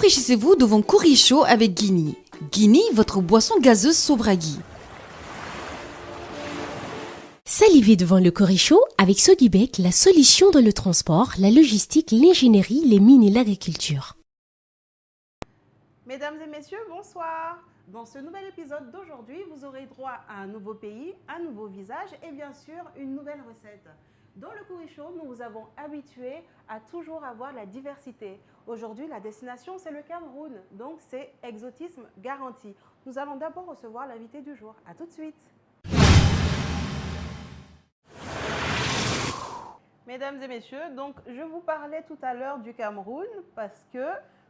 Rafraîchissez-vous devant Curry Show avec Guinea. Guinea, votre boisson gazeuse Sobragui. Salivez devant le Curry Show avec Sogibek, la solution dans le transport, la logistique, l'ingénierie, les mines et l'agriculture. Mesdames et messieurs, bonsoir. Dans ce nouvel épisode d'aujourd'hui, vous aurez droit à un nouveau pays, un nouveau visage et bien sûr une nouvelle recette. Dans le Curry Show, nous vous avons habitués à toujours avoir la diversité. Aujourd'hui, la destination, c'est le Cameroun, donc c'est exotisme garanti. Nous allons d'abord recevoir l'invité du jour. À tout de suite. Mesdames et messieurs, donc je vous parlais tout à l'heure du Cameroun parce que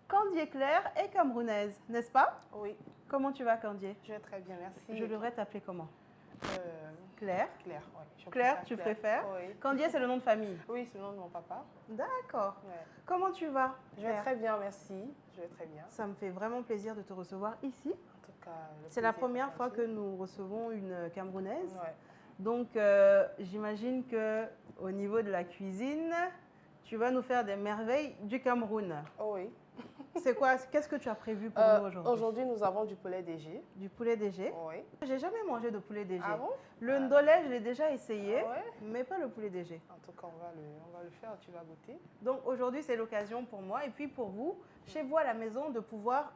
Candier Claire est camerounaise, n'est-ce pas? Oui. Comment tu vas, Candier? Je vais très bien, merci. Je devrais t'appeler comment? Claire. Claire, Oui. Claire, tu préfères? Oui. Candier, c'est le nom de famille? Oui, c'est le nom de mon papa. D'accord. Ouais. Comment tu vas, Je vais Claire? très bien, merci. Je vais très bien. Ça me fait vraiment plaisir de te recevoir ici. En tout cas, C'est la première fois que nous recevons une Camerounaise. Ouais. Donc, j'imagine qu'au niveau de la cuisine, tu vas nous faire des merveilles du Cameroun. Oh oui. C'est quoi? Qu'est-ce que tu as prévu pour nous aujourd'hui? Aujourd'hui, nous avons du poulet DG. Du poulet DG. Oui. J'ai jamais mangé de poulet DG. Ah bon? Le ndolé, je l'ai déjà essayé, Ah ouais? mais pas le poulet DG. En tout cas, on va le faire, tu vas goûter. Donc aujourd'hui, c'est l'occasion pour moi et puis pour vous, chez vous à la maison, de pouvoir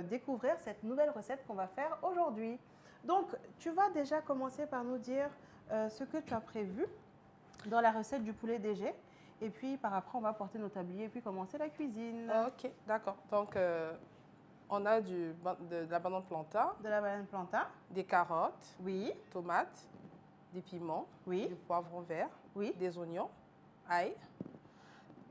découvrir cette nouvelle recette qu'on va faire aujourd'hui. Donc, tu vas déjà commencer par nous dire ce que tu as prévu dans la recette du poulet DG. Et puis, par après, on va porter nos tabliers et puis commencer la cuisine. Ok, d'accord. Donc, on a de la banane plantain, De la banane plantain. des carottes, Oui, tomates, des piments, oui, du poivron vert, oui. des oignons, ail,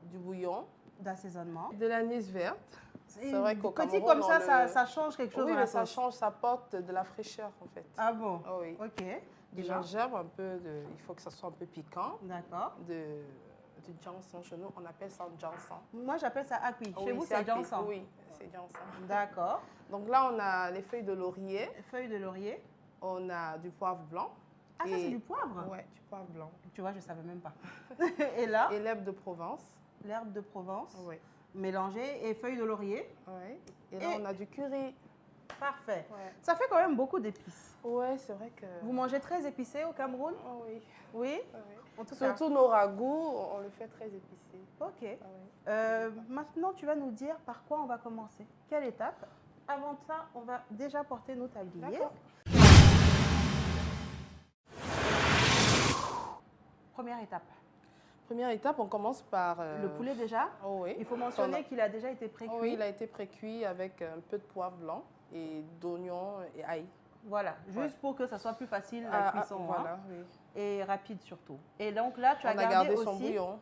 du bouillon, D'assaisonnement. de l'anis verte. C'est vrai qu'au Petit Cameroun, comme on ça, le- ça change quelque chose Oui, dans mais la ça sauce. change, ça porte de la fraîcheur en fait. Ah bon? Ah oui. Ok. Du Déjà. gingembre, il faut que ça soit un peu piquant. D'accord. Du janson, chez nous, on appelle ça janson. Moi, j'appelle ça acui. Ah Chez oui, vous, c'est acquis. jansan. Oui, c'est janson. D'accord. Donc là, on a les feuilles de laurier, Feuilles de laurier. on a du poivre blanc. Ah, ça, c'est du poivre? Ouais, du poivre blanc. Tu vois, je ne savais même pas. Et là, Et l'herbe de Provence. l'herbe de Provence Oui. mélangée et feuilles de laurier. Ouais. Et là, Et- on a du curry. Parfait. Ouais. Ça fait quand même beaucoup d'épices. Ouais, c'est vrai que. Vous mangez très épicé au Cameroun? Oh oui. Oui? Oui. En tout cas. Surtout nos ragoûts, on le fait très épicé. Ok. Ah oui. Maintenant, tu vas nous dire par quoi on va commencer. Quelle étape? Avant ça, on va déjà porter nos tabliers. D'accord. Première étape. Première étape, on commence par... Le poulet déjà. Oh oui. Il faut mentionner qu'il a déjà été pré-cuit. Oh oui, il a été pré-cuit avec un peu de poivre blanc et d'oignon et ail. Voilà, juste Ouais. pour que ça soit plus facile la cuisson. Voilà, Hein, oui. et rapide surtout. Et donc là, tu as On a gardé son aussi bouillon.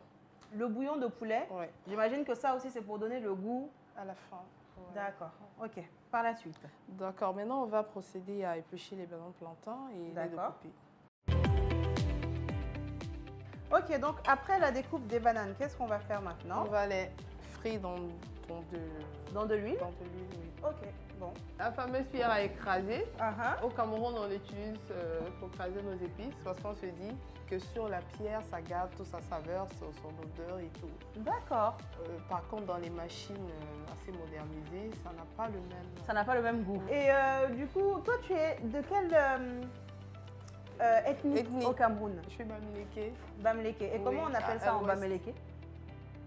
le bouillon de poulet. Ouais, J'imagine que ça aussi, c'est pour donner le goût. à la fin. Ouais. D'accord. Ok. Par la suite. D'accord, maintenant on va procéder à éplucher les bananes plantains et les D'accord. découper. Ok, donc après la découpe des bananes, qu'est-ce qu'on va faire maintenant? On va les frire dans de Dans de l'huile? l'huile, oui. Ok, bon. La fameuse cuillère à écraser. Ah, Au Cameroun, on l'utilise pour écraser nos épices parce qu'on se dit que sur la pierre, ça garde toute sa saveur, son odeur et tout. d'accord. Par contre, dans les machines assez modernisées, ça n'a pas le même... Ça n'a pas le même goût. Et du coup, toi, tu es de quelle ethnie Ethnie. au Cameroun? Je suis bamileke. Bamileke. Et Oui, comment on appelle à ça en l'ouest. Bamileke?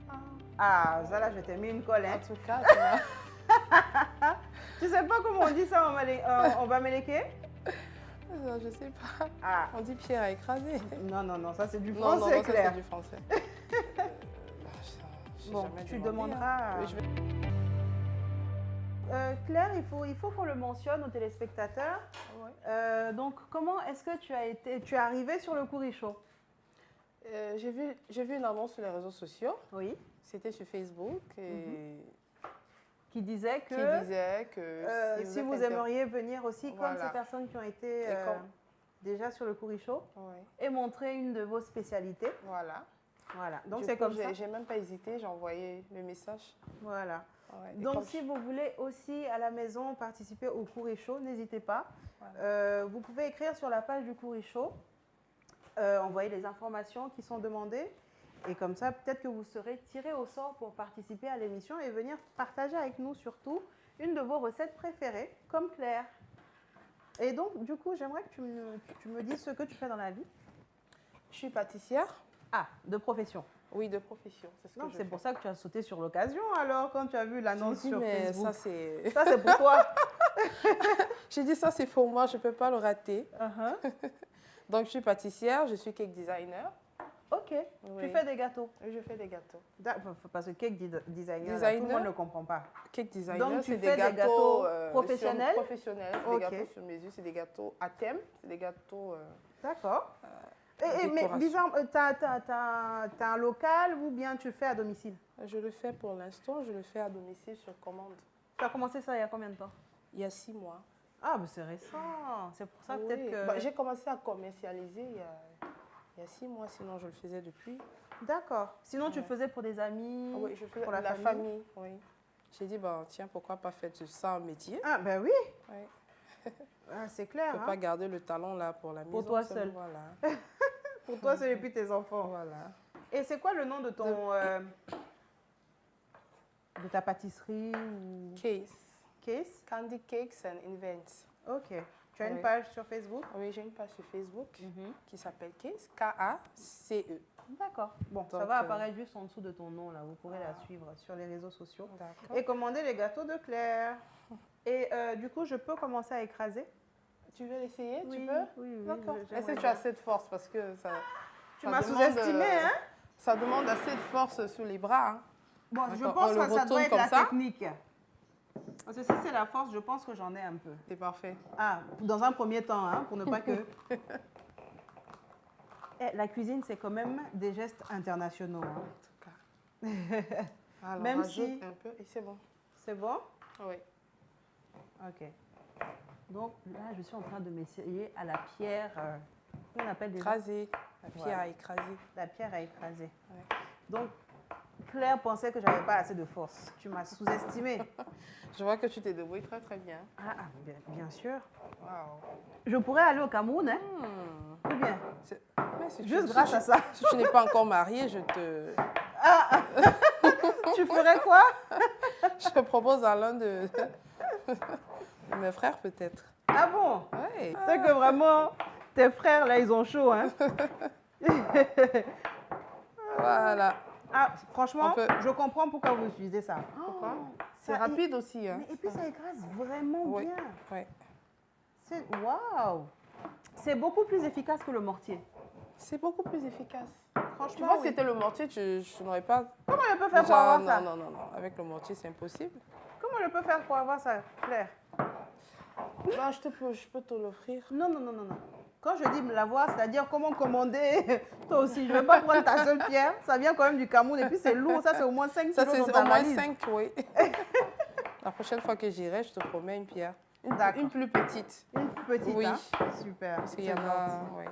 Ah. Ah, ça là, je t'ai mis une colle. Hein. En tout cas, tu vois, Tu sais pas comment on dit ça en Bamileke? je sais pas. Ah, On dit pierre à écraser. non, non, non, ça c'est du Non, non, français, non, ça Claire. c'est du français. J'ai Bon, jamais tu demandé, demanderas. hein. Oui, je vais- Claire, il faut qu'on le mentionne aux téléspectateurs. Ouais. Donc, comment est-ce que tu es arrivée sur le Curry Show? J'ai vu une annonce sur les réseaux sociaux. Oui. C'était sur Facebook et Qui disait que qui disait que si êtes vous aimeriez venir aussi, comme Voilà. ces personnes qui ont été Et comme- déjà sur le Curry Show, Ouais, et montrer une de vos spécialités. voilà. Voilà. Donc, Du c'est coup, comme ça. J'ai même pas hésité, j'ai envoyé le message. Voilà. Ouais, et Donc, comme si vous voulez aussi à la maison participer au Curry Show, n'hésitez pas. Voilà. Vous pouvez écrire sur la page du Curry Show, envoyer les informations qui sont demandées. Et comme ça, peut-être que vous serez tiré au sort pour participer à l'émission et venir partager avec nous surtout une de vos recettes préférées, comme Claire. Et donc, du coup, j'aimerais que tu me dises ce que tu fais dans la vie. Je suis pâtissière. Ah, de profession. Oui, de profession. C'est ce que Non, je c'est fais. pour ça que tu as sauté sur l'occasion alors, quand tu as vu l'annonce J'ai dit, sur mais Facebook. ça, c'est... Ça, c'est pour toi. J'ai dit, ça, c'est pour moi, je ne peux pas le rater. Uh-huh. Donc, je suis pâtissière, je suis cake designer. Ok, Oui. tu fais des gâteaux. Oui, je fais des gâteaux. Parce que cake designer, là, tout le monde ne comprend pas. Cake designer, Donc, tu c'est fais des gâteaux professionnels? professionnels, c'est Ok. des gâteaux sur mesure, c'est des gâteaux à thème, c'est des gâteaux... D'accord. Mais décoration. bizarre, tu as un local ou bien tu le fais à domicile? Je le fais pour l'instant, je le fais à domicile sur commande. Tu as commencé ça il y a combien de temps? Il y a 6 mois. Ah, mais c'est récent. C'est pour ça Oui. peut-être que... Bah, j'ai commencé à commercialiser il y a 6 mois, sinon je le faisais depuis. D'accord. Sinon, tu le Ouais. faisais pour des amis, Ah oui, je faisais pour la famille. famille. Oui. J'ai dit, bah, tiens, pourquoi pas faire de ça un métier? Ah, ben oui. Oui. Ah, c'est Je clair. ne peux hein. pas garder le talent là pour la maison. toi seulement, seul. Voilà. Pour toi, c'est depuis tes enfants. Voilà. Et c'est quoi le nom de de ta pâtisserie ou Case. case? Candy Cakes and Invents. Ok. Tu as une Oui. page sur Facebook? Oui, j'ai une page sur Facebook Mhm. qui s'appelle Case, K-A-C-E. D'accord. Bon, ça Donc, va apparaître juste en dessous de ton nom là. Vous pourrez la suivre sur les réseaux sociaux. D'accord. Et commander les gâteaux de Claire. Et du coup, je peux commencer à écraser? Tu veux l'essayer? Oui, Tu peux? oui, oui. D'accord. j'aimerais Est-ce que tu bien. as assez de force? Parce que ça. Tu ça m'as demande, sous-estimé, hein? Ça demande assez de force sur les bras. Hein. Bon, je D'accord, pense on le que ça doit retourne être comme la ça. technique. Parce que si c'est la force, je pense que j'en ai un peu. C'est parfait. Ah, dans un premier temps, hein, pour ne pas que... La cuisine, c'est quand même des gestes internationaux. hein. En tout cas. Alors, Même rajoute si- un peu et c'est bon. C'est bon? Oui. Ok. Donc là, je suis en train de m'essayer à la pierre. Qu'on appelle déjà Écraser. La pierre Voilà. à écraser. la pierre à écraser. Ouais. Donc, Claire pensait que j'avais pas assez de force. Tu m'as sous-estimé. Je vois que tu t'es débrouillé très très bien. Bien sûr. Waouh. Je pourrais aller au Cameroun, hein? Ou bien, Mais si juste grâce à ça. Si tu n'es pas encore mariée, je te Tu ferais quoi? je te propose à l'un de mes frères peut-être. Ah bon? Oui. C'est que vraiment, tes frères, là, ils ont chaud, hein? Voilà. Ah, franchement, On peut- je comprends pourquoi vous utilisez ça. Pourquoi? Oh, C'est ça- rapide aussi. Hein. Et puis, ça écrase vraiment Oui. bien. Oui. Waouh! C'est beaucoup plus efficace que le mortier. C'est beaucoup plus efficace. Franchement, Tu vois, oui. si c'était le mortier, je n'aurais pas. Comment je peux faire pour Déjà, avoir non, ça? non, non, non. Avec le mortier, c'est impossible. Comment je peux faire pour avoir ça, Claire? Bah, je peux te l'offrir. Non, non, non, non, non. Quand je dis me l'avoir, c'est-à-dire comment commander, toi aussi. Je ne vais pas prendre ta seule pierre. Ça vient quand même du Cameroun et puis c'est lourd. Ça, c'est au moins 5 Ça, kilos c'est dans ta au moins valise. 5, oui. La prochaine fois que j'irai, je te promets une pierre. D'accord. Une plus petite. Une plus petite, Oui. hein? Super. Parce qu'il y c'est en a. gentil. Oui.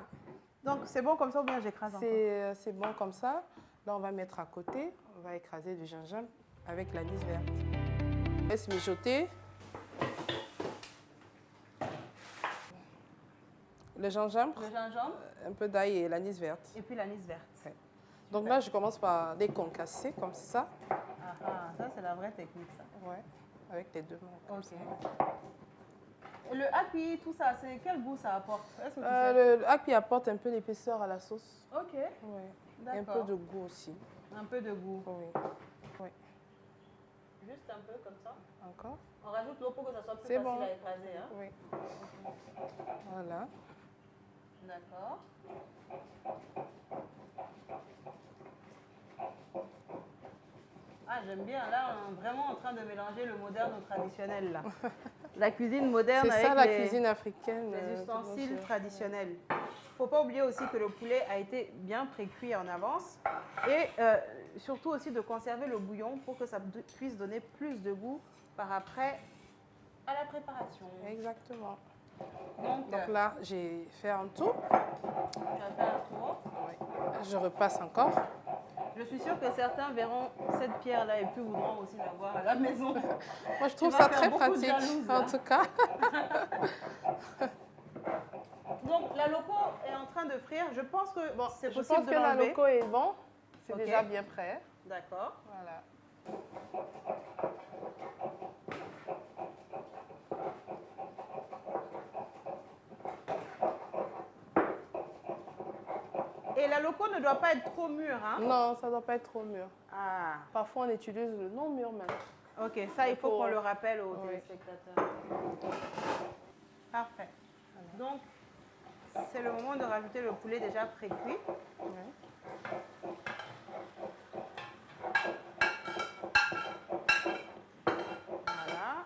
Donc, c'est bon comme ça ou bien j'écrase encore? C'est bon comme ça. Là, on va mettre à côté. On va écraser du gingembre avec l'anis verte. Laisse mijoter. Le gingembre, Le gingembre un peu d'ail et l'anis verte. et puis l'anis verte. Ouais. Donc là, je commence par les concasser comme ça. Ah, ah, ça, c'est la vraie technique, ça. Ouais. Avec les deux mains. comme Ok. ça. Et le happi, tout ça, c'est quel goût ça apporte? Est-ce que tu sais? Le happi apporte un peu d'épaisseur à la sauce. Ok, Ouais. Et un peu d'accord. de goût aussi. Un peu de goût. Oui. Oui. Juste un peu comme ça. Encore. On rajoute l'eau pour que ça soit plus C'est facile bon. à écraser. Hein? Oui. Voilà. D'accord. Ah, j'aime bien. Là, on est vraiment en train de mélanger le moderne au traditionnel. Là. La cuisine moderne C'est avec ça la les, cuisine africaine. les ustensiles bien sûr. traditionnels. Il ne faut pas oublier aussi que le poulet a été bien pré-cuit en avance. Et surtout aussi de conserver le bouillon pour que ça puisse donner plus de goût par après à la préparation. Exactement. Donc, Donc là, j'ai fait un tour. tu as fait un tour. Oui. Je repasse encore. Je suis sûre que certains verront cette pierre-là et puis voudront aussi l'avoir à la maison. Moi, je trouve vas ça faire très beaucoup de pratique. jalouses, là. En tout cas. Donc, la loco est en train de frire. Je pense que Bon, c'est je possible pense de que la l'enlever. loco est bon. C'est Ok. déjà bien prêt. D'accord. Voilà. Et la loco ne doit pas être trop mûre, hein? Non, ça ne doit pas être trop mûr. Ah, Parfois, on utilise le non mûr même. ok. Ça, il faut Pour- qu'on le rappelle aux Oui. téléspectateurs. Parfait. Donc, c'est le moment de rajouter le poulet déjà pré-cuit. Ouais. Voilà.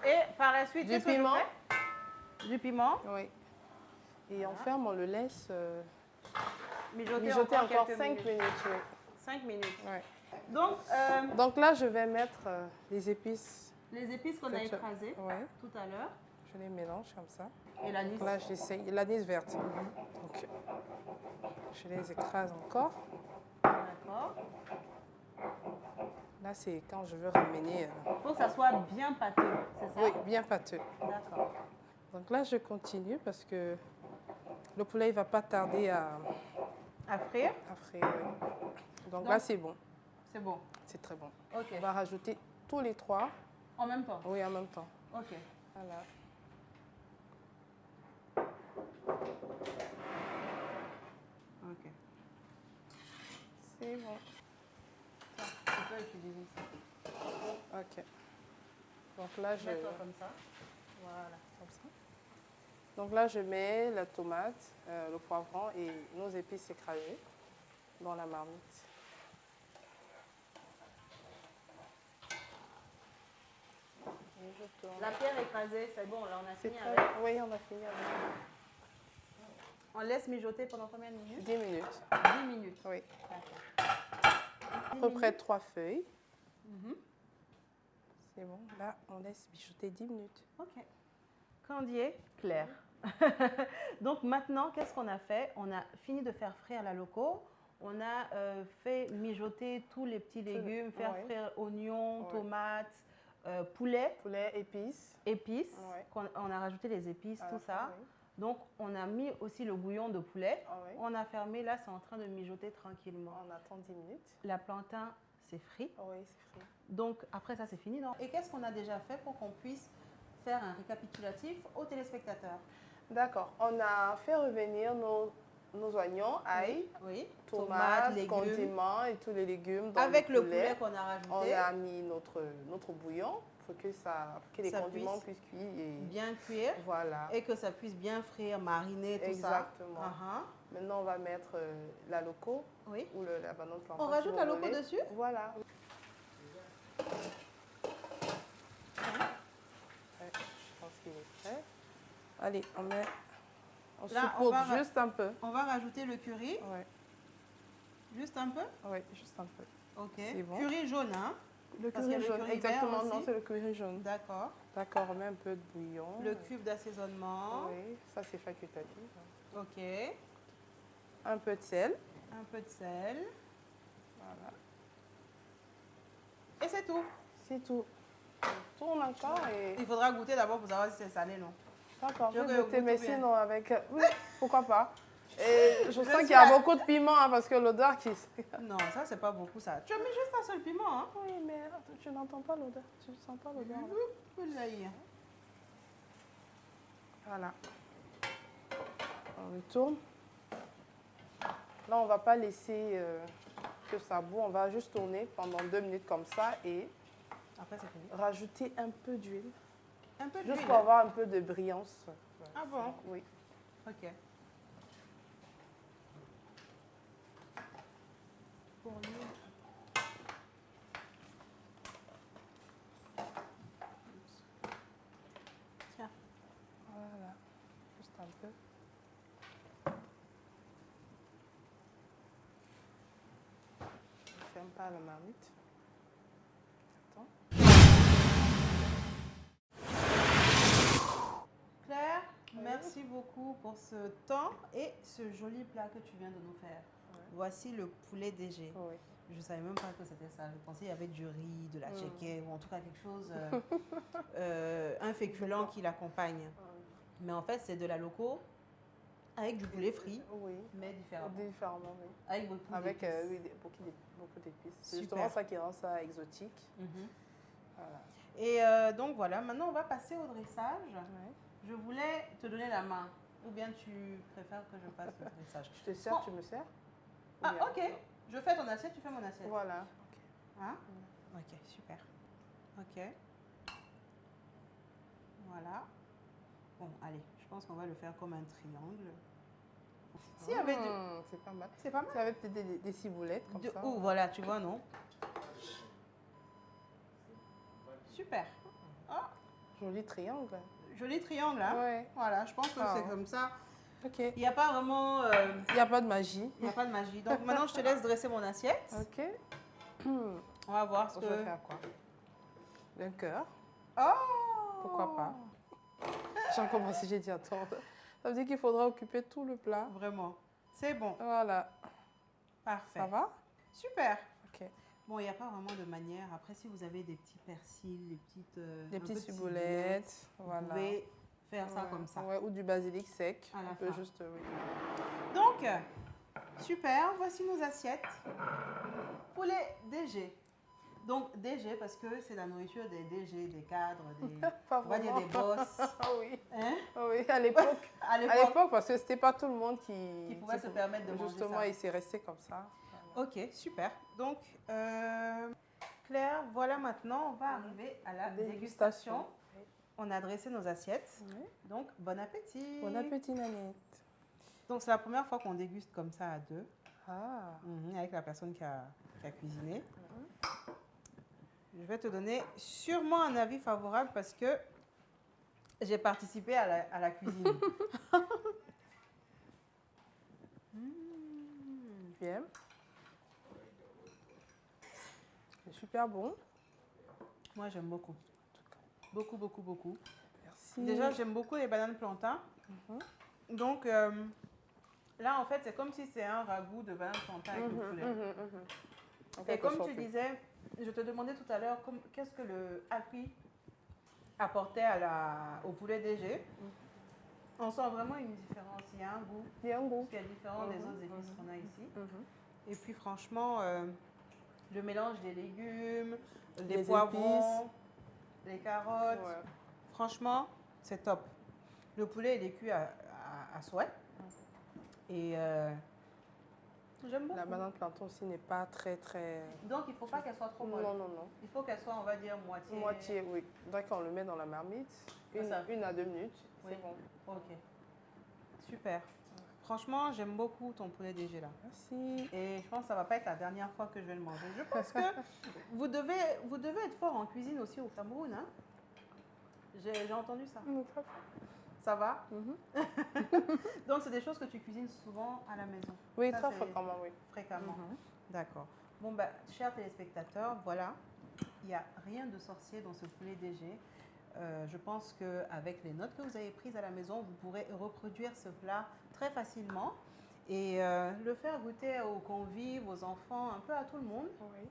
Et par la suite, Du qu'est-ce que je piment. fais? Du piment. Oui. Et on Voilà. ferme, on le laisse Mijoter, mijoter encore quelques 5 minutes. Oui. 5 minutes. Ouais. Donc, Donc là, je vais mettre les épices. les épices qu'on a Peut-être- écrasées Ouais. tout à l'heure. Je les mélange comme ça. Et l'anis. Donc là, j'essaye l'anis verte. Donc, je les écrase encore. D'accord. Là, c'est quand je veux ramener. Il faut que ça soit bien pâteux, c'est ça? Oui, bien pâteux. D'accord. Donc là, je continue parce que le poulet ne va pas tarder À frire, à frire. Oui. Donc là, c'est bon. c'est bon. C'est très bon. Ok. On va rajouter tous les 3. En même temps. Oui, en même temps. Ok. Voilà. Ok. C'est bon. Tu peux utiliser ça. OK. Donc là, je... Mets-toi comme ça. Voilà. Comme ça. Donc là, je mets la tomate, le poivron et nos épices écrasées dans la marmite. Et je tourne. La pierre écrasée, c'est bon, là on a C'est fini très... avec. Oui, on a fini avec On laisse mijoter pendant combien de minutes? 10 minutes. 10 minutes. Oui. D'accord. À peu près 3 feuilles. Mhm. C'est bon. Là, on laisse mijoter 10 minutes. Ok. Candier, Claire. Donc maintenant, qu'est-ce qu'on a fait? On a fini de faire frire la loco. On a fait mijoter tous les petits légumes, faire ouais. frire oignons, Ouais. tomates, poulet, Poulet, épices. épices. Ouais. On a rajouté les épices, À tout la ça. fin, oui. Donc on a mis aussi le bouillon de poulet. Ah oui. On a fermé, là c'est en train de mijoter tranquillement. On attend 10 minutes. La plantain, c'est frit. Ah oui, c'est frit. Donc après ça c'est fini, non? Et qu'est-ce qu'on a déjà fait pour qu'on puisse faire un récapitulatif aux téléspectateurs? D'accord. On a fait revenir nos oignons, ail, Oui. tomates, légumes. condiments et tous les légumes. Dans Avec le poulet qu'on a on rajouté. a mis notre bouillon pour que les Ça condiments puisse puissent cuire. Et bien cuire voilà. et que ça puisse bien frire, mariner, tout Exactement. ça. Maintenant, on va mettre la loco Oui. ou la banane plantain. On si rajoute vous la loco voulez. dessus? Voilà. Ouais, je pense qu'il est prêt. Allez, on Là, saupoudre juste un peu. On va rajouter le curry, Ouais, juste un peu. ouais, juste un peu. Ok. C'est bon. Curry jaune, hein? Le Parce qu'il y a curry le jaune, curry vert exactement. Non, aussi. c'est le curry jaune. D'accord. D'accord, on met un peu de bouillon. Le cube d'assaisonnement. Oui, ça c'est facultatif. Ok. Un peu de sel. Un peu de sel. Voilà. Et c'est tout. C'est tout. On tourne encore et... Il faudra goûter d'abord pour savoir si c'est salé, non? D'accord, Je je veux vais que goûter, vous mais goûtez bien. sinon avec... Oui, pourquoi pas. Et je sens suis qu'il y a là. beaucoup de piment hein, parce que l'odeur qui... Non, ça, c'est pas beaucoup, ça. Tu as mis juste un seul piment, hein? Oui, mais tu n'entends pas l'odeur. Tu ne sens pas l'odeur. là. Tu peux l'aïe. Voilà. On le tourne. Là, on ne va pas laisser que ça boue. On va juste tourner pendant 2 minutes comme ça et Après, c'est fini. rajouter un peu d'huile. Un peu Juste d'huile. pour avoir un peu de brillance. Ah bon? Oui. Ok. Pour l'huile. Tiens. Voilà. Juste un peu. Je ne ferme pas la marmite. Attends. Claire, merci beaucoup pour ce temps et ce joli plat que tu viens de nous faire. Ouais. Voici le poulet DG. Oui. Je ne savais même pas que c'était ça. Je pensais qu'il y avait du riz, de la tchéké, ou en tout cas quelque chose, un féculent qui l'accompagne. Mais en fait, c'est de la loco Avec du poulet frit, Oui. mais différemment. Différemment, oui. Avec beaucoup Avec d'épices. oui, beaucoup d'épices. C'est Super. justement ça qui rend ça exotique. Mhm. Voilà. Et donc voilà, maintenant on va passer au dressage. Ouais. Je voulais te donner la main. Ou bien tu préfères que je fasse le dressage? Je te sers, Bon. tu me sers? Ou Ah, bien- ok. Je fais ton assiette, tu fais mon assiette. Voilà. Hein? Ok, super. Ok. Voilà. Bon, allez, je pense qu'on va le faire comme un triangle. S'il y avait du... C'est pas mal. C'est pas mal. S'il y avait peut-être des ciboulettes comme ça. Oh, voilà, tu vois, non? Super. Ah, Joli triangle. joli triangle, hein? Ouais. Voilà, je pense que Ah. c'est comme ça. Ok. Il n'y a pas vraiment... Il n'y a pas de magie. il n'y a pas de magie. Donc maintenant, je te laisse dresser mon assiette. Ok. On va voir ce Je vais que... faire quoi? Un cœur. Oh! Pourquoi pas? J'ai encore pensé, j'ai dit attends. Ça veut dire qu'il faudra occuper tout le plat. Vraiment. C'est bon. Voilà. Parfait. Ça va? Super. Ok. Bon, il n'y a pas vraiment de manière. Après, si vous avez des petits persils, des petites... Des un peu petites de ciboulettes. vous Voilà. pouvez faire ça Ouais, comme ça. ouais, ou du basilic sec. À la On peut fin. juste, oui. Donc, super, voici nos assiettes. Poulet DG. Donc, DG parce que c'est la nourriture des DG, des cadres, des, Pas on va dire vraiment. des boss. Ah oui. Hein? Ah oui, à l'époque. À À l'époque. l'époque, parce que c'était pas tout le monde qui Qui pouvait se permettre de manger justement, ça. il s'est resté comme ça. Ok, super. Donc, Claire, voilà maintenant, on va arriver à la dégustation. On a dressé nos assiettes. Oui. Donc, bon appétit. Bon appétit, Nanette. Donc, c'est la première fois qu'on déguste comme ça à deux, Ah. avec la personne qui a cuisiné. Je vais te donner sûrement un avis favorable parce que j'ai participé à la cuisine. Bien. C'est super bon. Moi, j'aime beaucoup. Beaucoup, beaucoup, beaucoup. Merci. Déjà, j'aime beaucoup les bananes plantains. Donc, là, en fait, c'est comme si c'est un ragoût de bananes plantains avec le poulet. En Et quelque comme sorte, tu oui. disais, je te demandais tout à l'heure qu'est-ce que le happi apportait au poulet DG. On sent vraiment une différence. Il y a un goût Il y a un goût. qui est différent des autres épices qu'on a ici. Et puis franchement, le mélange des légumes, des Les poivrons, les carottes, Ouais. franchement, c'est top. Le poulet, il est cuit à souhait. Et j'aime beaucoup. La banane plantain aussi n'est pas très, très... Donc, il ne faut pas qu'elle soit trop molle. Non, non, non. Il faut qu'elle soit, on va dire, moitié. Moitié, oui. Donc, on le met dans la marmite. Ça. 1 à 2 minutes. Oui. C'est bon. Ok. Super. Franchement, j'aime beaucoup ton poulet DG là. Merci. Et je pense que ça ne va pas être la dernière fois que je vais le manger. Je pense que vous devez être fort en cuisine aussi au Cameroun. Hein? J'ai entendu ça. Ça va? Donc, c'est des choses que tu cuisines souvent à la maison? Oui, Ça, très c'est fréquemment, oui. Fréquemment. D'accord. Bon, bah, chers téléspectateurs, voilà. Il n'y a rien de sorcier dans ce poulet DG. Je pense qu'avec les notes que vous avez prises à la maison, vous pourrez reproduire ce plat très facilement et le faire goûter aux convives, aux enfants, un peu à tout le monde. Oui.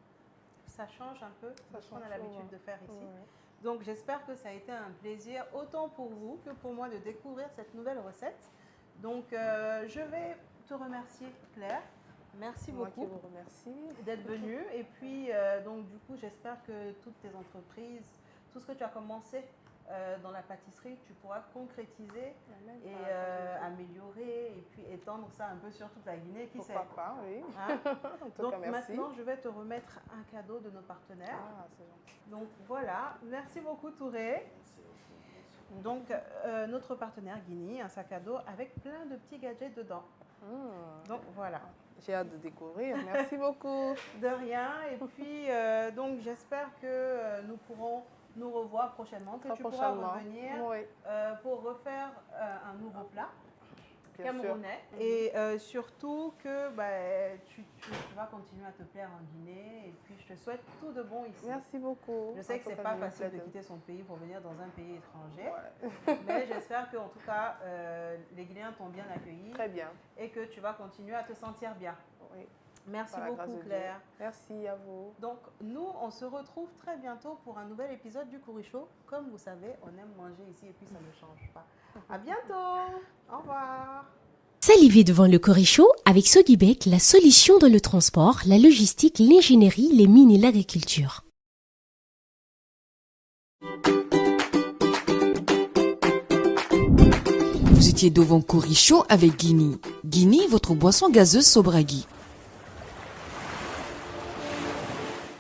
Ça change un peu de ce qu'on a change l'habitude souvent. de faire ici. Oui. Donc j'espère que ça a été un plaisir autant pour vous que pour moi de découvrir cette nouvelle recette. Donc je vais te remercier Claire. Merci Moi beaucoup qui vous remercie. d'être venue. Et puis, donc, du coup, j'espère que toutes tes entreprises, tout ce que tu as commencé dans la pâtisserie, tu pourras concrétiser et améliorer et puis étendre ça un peu sur toute la Guinée. Qui sait? Pourquoi pas, oui. Hein? En tout Donc, cas, merci. maintenant, je vais te remettre un cadeau de nos partenaires. Ah, c'est gentil. Donc, voilà. Merci beaucoup, Touré. Donc, notre partenaire Guinée, un sac à dos avec plein de petits gadgets dedans. Donc, voilà. J'ai hâte de découvrir. Merci beaucoup. De rien. Et puis, donc, j'espère que nous pourrons nous revoir prochainement, que Très tu pourras prochainement. revenir Oui, pour refaire un nouveau plat bien sûr. camerounais. Et surtout que tu vas continuer à te plaire en Guinée. Et puis, je te souhaite tout de bon ici. Merci beaucoup. Je sais que En tout c'est cas, pas je me facile de plaît. quitter son pays pour venir dans un pays étranger. Ouais. Mais j'espère qu'en tout cas, les Guinéens t'ont bien accueilli Très bien. et que tu vas continuer à te sentir bien. Oui. Merci Par la grâce beaucoup, de Dieu. Claire. Merci à vous. Donc, nous, on se retrouve très bientôt pour un nouvel épisode du Kourichou. Comme vous savez, on aime manger ici et puis ça ne change pas. À bientôt. Au revoir. Saliver devant le Corichaud avec Sogibek, la solution dans le transport, la logistique, l'ingénierie, les mines et l'agriculture. Vous étiez devant Corichaud avec Guinée. Guinée, votre boisson gazeuse Sobragui.